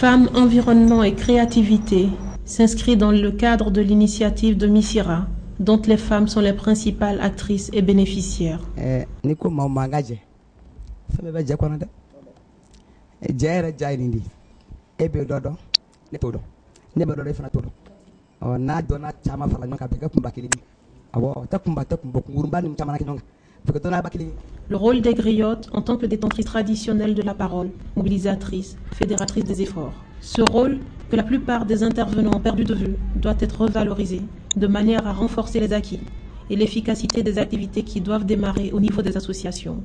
Femmes, environnement et créativité s'inscrit dans le cadre de l'initiative de Missira, dont les femmes sont les principales actrices et bénéficiaires. Le rôle des griottes en tant que détentrice traditionnelle de la parole, mobilisatrice, fédératrice des efforts. Ce rôle, que la plupart des intervenants ont perdu de vue, doit être revalorisé de manière à renforcer les acquis et l'efficacité des activités qui doivent démarrer au niveau des associations.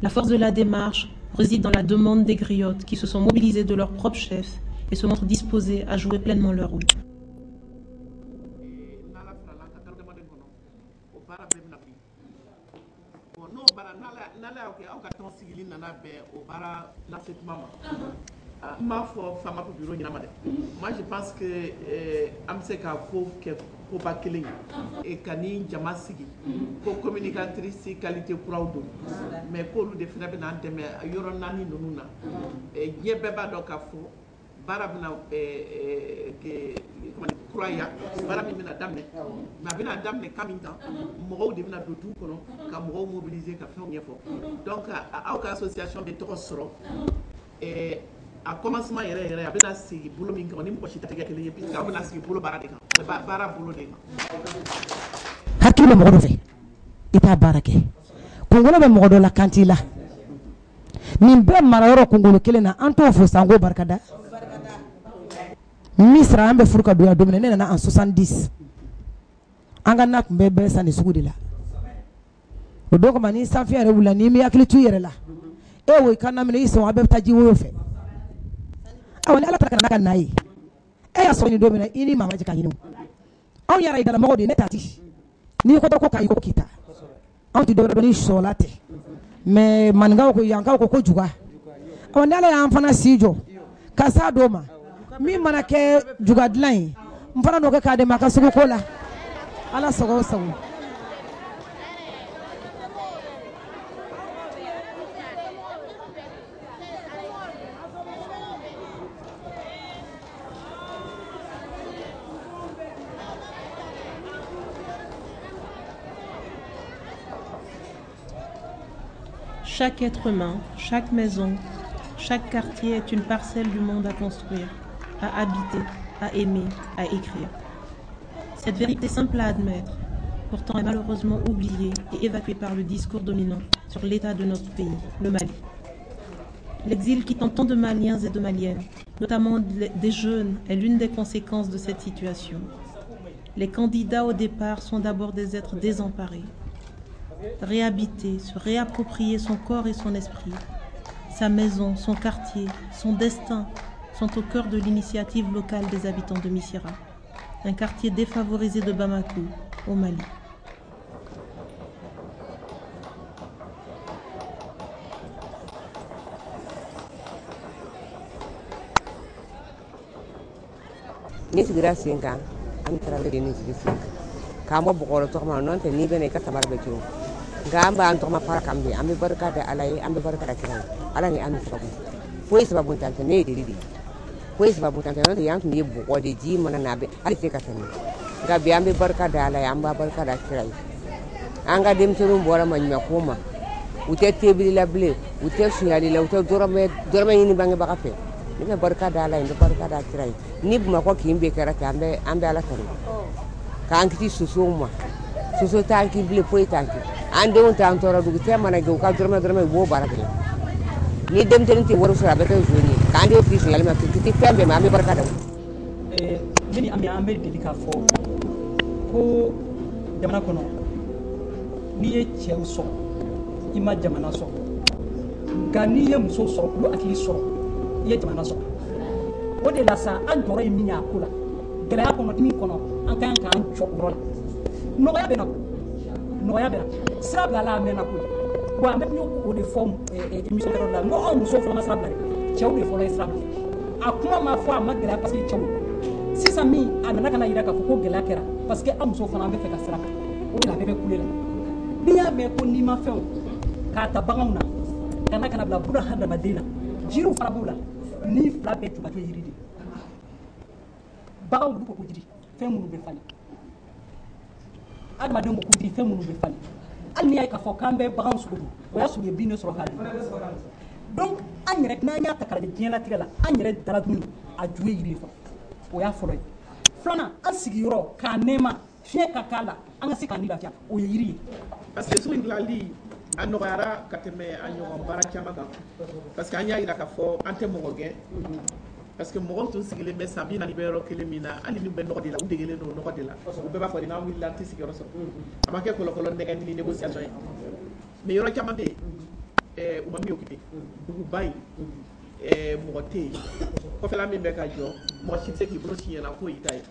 La force de la démarche réside dans la demande des griottes qui se sont mobilisées de leur propre chef et se montrent disposées à jouer pleinement leur rôle. Moi, je pense que Amseka faut que pas killing et Kani Jamasigi pour communicatrice qualité proud mais pour le définir dans des yoronani nuna et yebeba donc à faux barabna croya barabina damne ma bina damne kaminta mo devina do tout kono ka mo mobiliser ka faire fort donc à association de Torosro et a commencement yɛrɛ a bɛna sigi bolo min kan ni mɔgɔ si tɛ kɛ kelen ye puisque a bɛna sigi bolo baara de kan baara bolo de kan. Hakili bɛ mɔgɔ dɔ fɛ i t'a baara kɛ kunkolo bɛ mɔgɔ dɔ la kan t'i la nin bɛɛ mara yɔrɔ kunkolo kelen na an t'o fɔ san ko barikada Misra an bɛ furu ka donya don min na ne nana en 70 an ka na tun bɛɛ san ni sugu de la o don kama ni sanfɛ yɛrɛ wulila n'i mi hakili to i yɛrɛ la e wo i ka na minɛ i sɔn a bɛɛ bɛ taa ji woyo fɛ. Awɔ ni Ala ta kana ka na ye e y'a sɔrɔ nin don min na i ni maa ma jɛ ka ɲini anw yɛrɛ ye dalamɔgɔw de ye ne ta ti n'i ko ko k'a i ko k'i ta anw tɛ dɔwɛrɛ dɔn ni sɔɔla tɛ mais maninkaw ko yankaw ko juga awɔ ni Ala y'an fana si jɔ ka s'a dɔw ma min mana kɛ juga dilan ye n fana n'o kɛ k'a dɛmɛ a ka sugu ko la Ala sago o sago. Chaque être humain, chaque maison, chaque quartier est une parcelle du monde à construire, à habiter, à aimer, à écrire. Cette vérité simple à admettre, pourtant est malheureusement oubliée et évacuée par le discours dominant sur l'état de notre pays, le Mali. L'exil qui tend tant de Maliens et de Maliennes, notamment des jeunes, est l'une des conséquences de cette situation. Les candidats au départ sont d'abord des êtres désemparés. Réhabiter, se réapproprier son corps et son esprit, sa maison, son quartier, son destin sont au cœur de l'initiative locale des habitants de Missira, un quartier défavorisé de Bamako, au Mali. Gamba antoma para kambi ambe barka da alai ambe barka da kiran ala ni an sabu foi sababu tante ne didi foi sababu tante no yantu ni buko de ji mana nabe ali te katani gabi ambe barka da alai amba barka da kiran anga dem turu bora manya koma ute tebili la ble ute sunyali la ute dorame ni bangi baka fe ni barka da alai ni barka da kiran ni buma ko kimbe kara kambe ambe ala tani ka ankiti susuma susu tanki ble foi tanki ande on ta antora du tema na go ka dorme wo baraka ni dem tenti woru sura beta joni ka ande fisu yali ma titi fembe ma mi baraka da mini ambe delika fo ko jamana kono ni ye cɛw sɔrɔ i ma jamana sɔrɔ nka ni ye muso sɔrɔ olu hakili sɔrɔ i ye jamana sɔrɔ o de la sa an jɔrɔ ye min y'a ko la gɛlɛya kɔnɔ dimi kɔnɔ an ka kan k'an jɔ o yɔrɔ la nɔgɔya bɛ na nɔgɔya bɛ na sira bila la a mɛnna ko bon an bɛ o de fɔ émission kɛyɔrɔ la n ko anw musow fɔlɔ ma sira bila dɛ cɛw de fɔlɔ ye sira bila a kuma ma fɔ a ma gɛlɛya parce que cɛw sisan min a nana ka na yira k'a fɔ ko gɛlɛya kɛra parce que an musow fana an bɛ fɛ ka sira kan o de la a bɛɛ bɛ kule la n'i y'a mɛn ko n'i ma fɛnw k'a ta baganw na kana bila buna hadamaden na jiriw fana b'u la ni fila bɛɛ jubatɔ yiri de baganw olu ko ko jiri fɛn minnu bɛ falen adamadenw ko ko jiri fɛn minnu bɛ falen hali n'i y'a ye k'a fɔ k'an bɛ baganw sogo dun o y'a sɔrɔ u ye bin de sɔrɔ k'a dun donc an yɛrɛ n'an y'a ta k'a lajɛ diɲɛlatigɛ la an yɛrɛ dara dumuni a ju ye yiri ye fɔlɔ o y'a fɔlɔ ye filanan an sigiyɔrɔ k'a nɛɛma fiɲɛ ka k'a la an ka se k'an ni lafiya o ye yiri ye parce que sugu in dilali a nɔgɔyara ka tɛmɛ a ɲɔgɔn baara caman kan parce que an y'a yira k'a fɔ an tɛ mɔgɔ gɛn parce que mɔgɔw tun sigilen bɛ san 40 bɛ yɔrɔ kelen min na hali ni bɛ nɔgɔ de la u degelen don nɔgɔ de la u bɛɛ b'a fɔ de n'an wulila an tɛ sigiyɔrɔ sɔrɔ a ma kɛ kɔlɔkɔlɔ nɛgɛ ni négociation ye mais yɔrɔ caman bɛ yen u ma min occupé duguba in mɔgɔ tɛ yen kɔfɛla min bɛ ka jɔ mɔgɔ si tɛ se k'i bolo si ɲɛna k'o y'i ta ye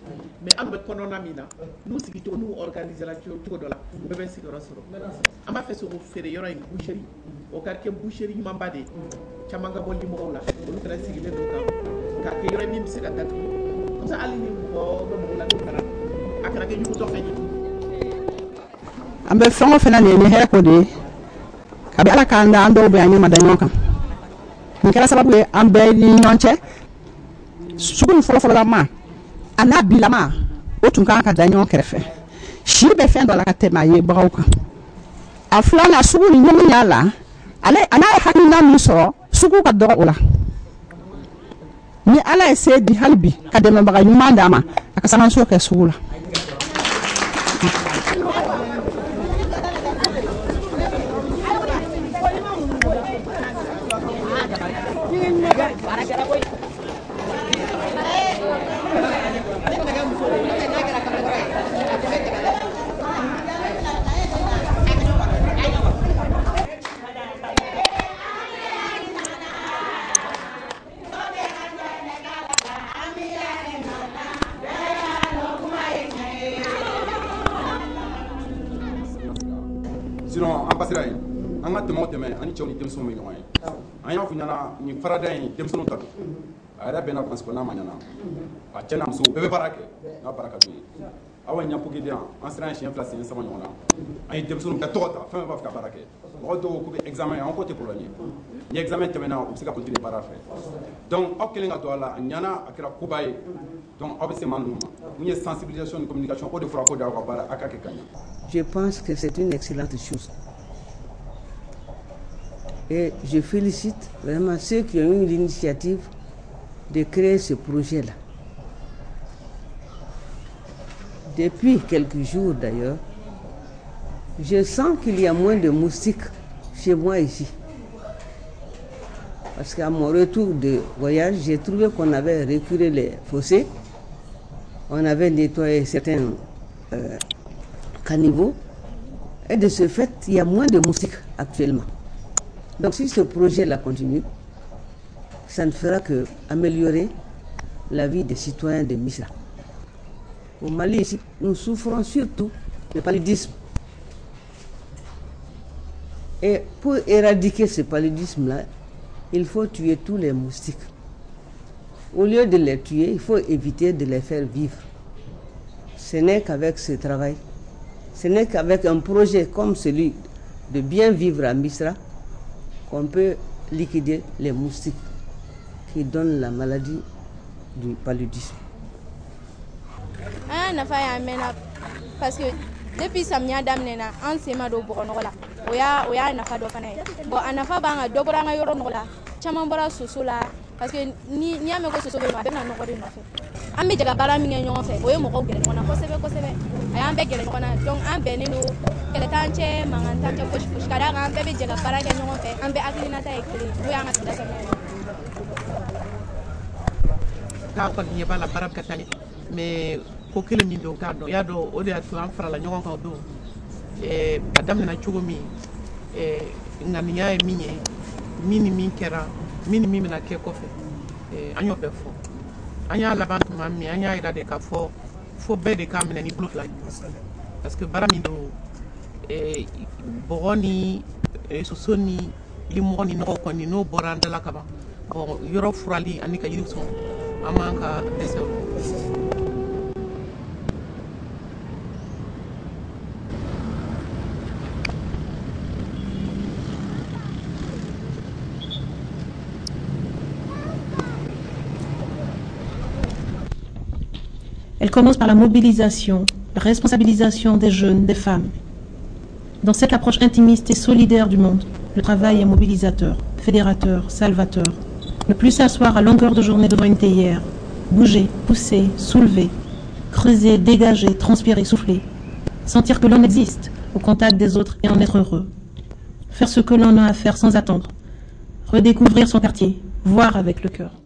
mais an bɛ kɔnɔna min na n'u sigicogo n'u organisera cogo dɔ la u bɛɛ bɛ sigiyɔrɔ sɔrɔ an b'a fɛ sogo feere yɔrɔ in boucherie o ka kɛ boucherie ɲumanba de ye caman ka bɔ limɔgɔw la olu fana sigilen don kan k'a kɛ yɔrɔ min bɛ se ka datugu comme ça hali ni mɔgɔ bɛ mɔgɔ la n'o kɛra a kana kɛ yugutɔ fɛn ye. an bɛ fɛn o fɛn na nin ye ni hɛrɛ ko de ye kabi ala k'an da an dɔw bɛ an ɲɛ ma da ɲɔgɔn kan nin kɛra sababu ye an bɛɛ ni ɲɔgɔn cɛ sugu in fɔlɔfɔlɔla ma a n'a bilama o tun kan ka da ɲɔgɔn kɛrɛfɛ si bɛ fɛn dɔ la ka tɛmɛ a ye bagaw kan a filanan sugu ni ɲɛmin y'a la a n'a ye hakilina min sɔrɔ sugu ka dɔgɔ o la ni ala ye se di hali bi ka dɛmɛbaga ɲuman d'a ma a ka sangaso kɛ sugu la. Sinon an pasira yen an ka tɛmɛ o tɛmɛ ani cɛw ni denmisɛnw bɛ ɲɔgɔn ye an y'a fɔ ɲɛna nin farada in denmisɛnw ta don a yɛrɛ bɛnna parce que n'a ma ɲɛna a cɛ n'a muso bɛɛ bɛ baara kɛ n'a baara ka d'u ye awa ɲapoke den an sera an siɲɛ 2 siɲɛ 3 ɲɔgɔn na an ye denmisɛnw bɛɛ tɔgɔ ta fɛn bɛɛ b'a fɛ ka baara kɛ mɔgɔ dɔw ko bɛ examen an ko tɛ problème ye ni examen tɛmɛna u bɛ se ka continuer baara fɛ donc aw kelen ka to a la a ɲana a kɛra koba ye donc aw bɛ se maa ninnu ma mun ye sensibilisation ni communication o de fɔra ko d'aw ka baara a ka kɛ ka ɲɛ. Je pense que c'est une excellente chose. Et je félicite vraiment ceux qui ont eu l'initiative de créer ce projet-là. Depuis quelques jours d'ailleurs, je sens qu'il y a moins de moustiques chez moi ici. Parce qu'à mon retour de voyage, j'ai trouvé qu'on avait récuré les fossés, on avait nettoyé certains caniveaux, et de ce fait, il y a moins de moustiques actuellement. Donc si ce projet-là continue, ça ne fera qu'améliorer la vie des citoyens de Missirah. Au Mali, ici, nous souffrons surtout du paludisme. Et pour éradiquer ce paludisme-là, il faut tuer tous les moustiques. Au lieu de les tuer, il faut éviter de les faire vivre. Ce n'est qu'avec ce travail, ce n'est qu'avec un projet comme celui de bien vivre à Missirah qu'on peut liquider les moustiques qui donnent la maladie du paludisme. Parce que depuis samedi damnena an sema do bo nogola oya nafa do fana bo anafa banga do boranga yoro nogola chama bora susula parce que ni ame ko susu be ma be na nogori no fe an be jaga bara mi nyon fe oye mo ko gele kona ko sebe ayan be gele kona donc an be ni no kele tanche mangan tanche push kada an be jaga bara ke nyon fe an be aklina ta ekri oya nga sida sama ka ko ni bala barab katani mais ko kelen min do ka do ya do o de atu an farala ɲɔgɔn kan do a daminɛna cogo min ŋaniya ye min ye min ni min kɛra min ni min bɛna kɛ kɔfɛ an y'o bɛɛ fɔ an y'a laban tuma min an y'a yira de k'a fɔ fo bɛɛ de k'a minɛ ni bolo fila ye parce que baara min do bɔgɔ ni soso ni limɔgɔ ni nɔgɔ kɔni n'o bɔra an dala ka ban bon yɔrɔ furali ani ka yiri sɔn an m'an ka dɛsɛ o la. Elle commence par la mobilisation, la responsabilisation des jeunes, des femmes. Dans cette approche intimiste et solidaire du monde, le travail est mobilisateur, fédérateur, salvateur. Ne plus s'asseoir à longueur de journée devant une théière, bouger, pousser, soulever, creuser, dégager, transpirer, souffler. Sentir que l'on existe au contact des autres et en être heureux. Faire ce que l'on a à faire sans attendre. Redécouvrir son quartier, voir avec le cœur.